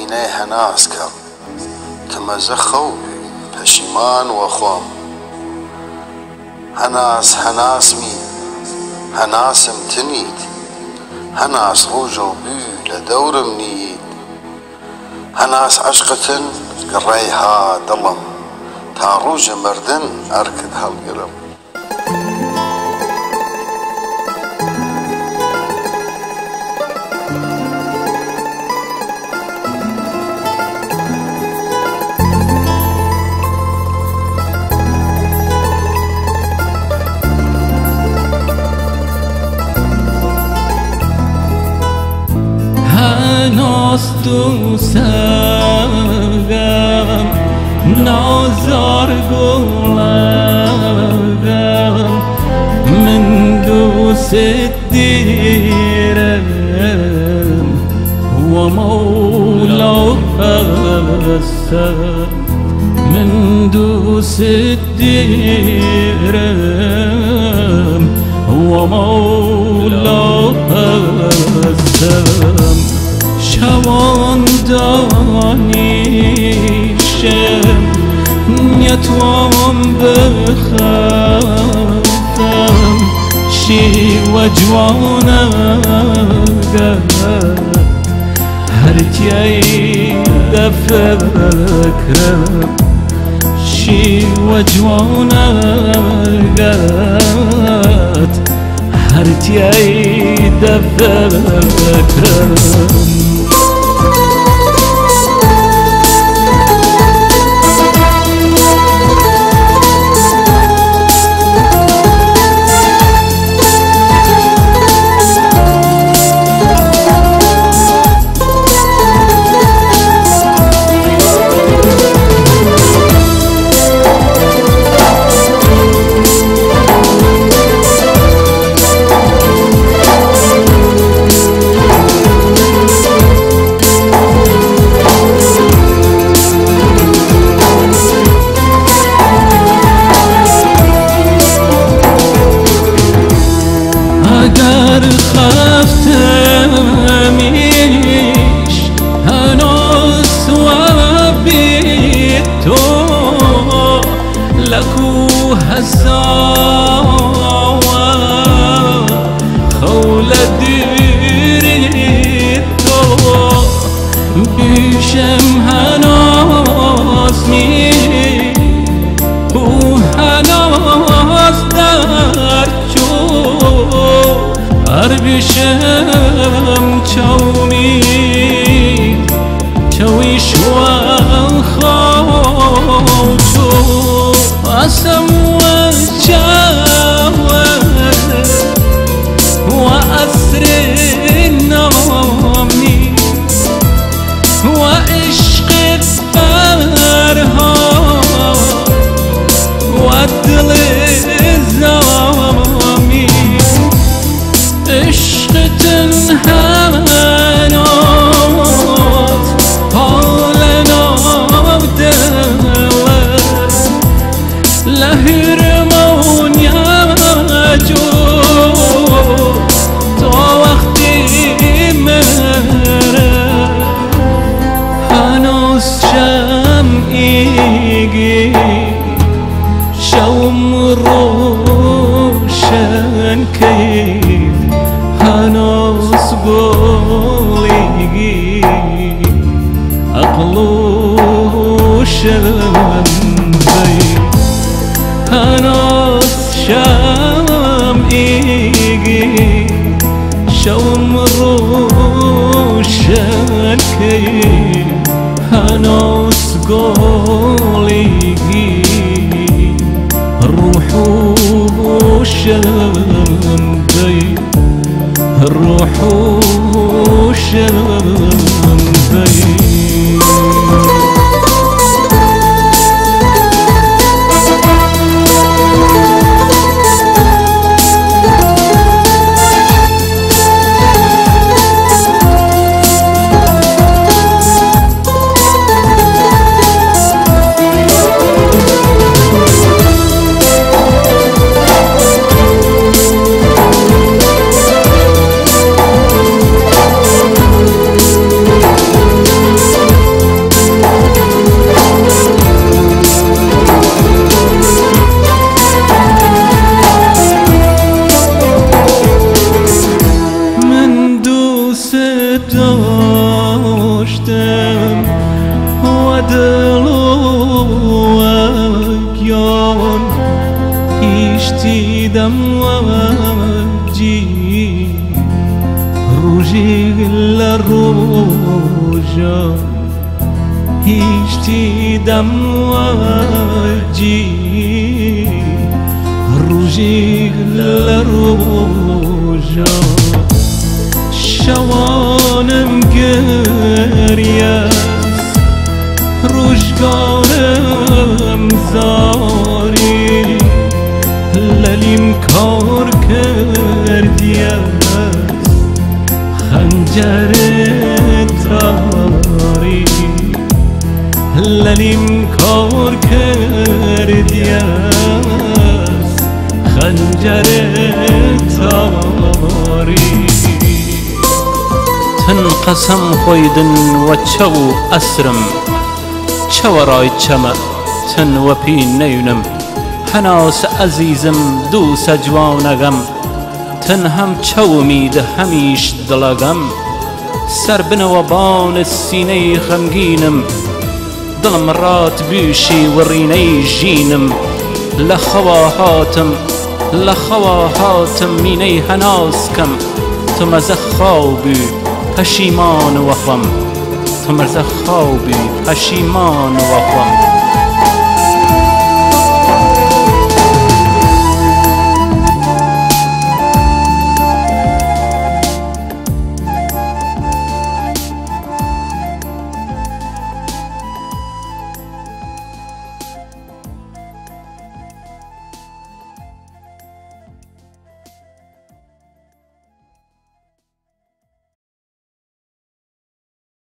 دینه هناس کم کمزه خوبی پشیمان و خوام هناس می هناسم تنید هناس غوج و بی لدورم نید هناس عشقتن قريها ضلم تاروج مردن أركض هالقلم هناس دوستم نازار گلم من دوست دیرم و مولا هستم من دوست دیرم و مولا هستم شوان دانیشم نتوان بخفتم شی و جوانم هر تیای دفکرم شی و جوانم هر تیای دفکرم اگر خفتمیش هنوز و بی تو لکو هزار خول دیری تو بیشم هنوز می و هنوز در أربشم تومي تويش وخوتو أسم وجاور وأسر النومي وعشق الفرها والدل الزامي عشق تنهانات حالنا بدلت لهرمون یاجو تا وقتی مره هنوز شمعیگی شوم روشن کید هنوز قولي أقلوش البي هنوز شام إيجي شوم روشن كي هنوز قولي روحوش البي الروح والشمس روژی لروژا هیچ دیدم واجی روژی لروژا شوانم گریه روزگارم زاری للیم کار کردی خنجر تاری للیم کار کردی خنجر تاری تن قسم خويدن وچو أسرم چوراي چما تن وپين نيونم حناس عزيزم دوس جوانگم تن هم چوميد هميش دلگم سر بنوبان السيني خمگينم دلم رات بيشي وريني جينم لخواهاتم ميني هناسكم تمزخ خوابي پشیمان وخم تمرز خوابی پشیمان وخم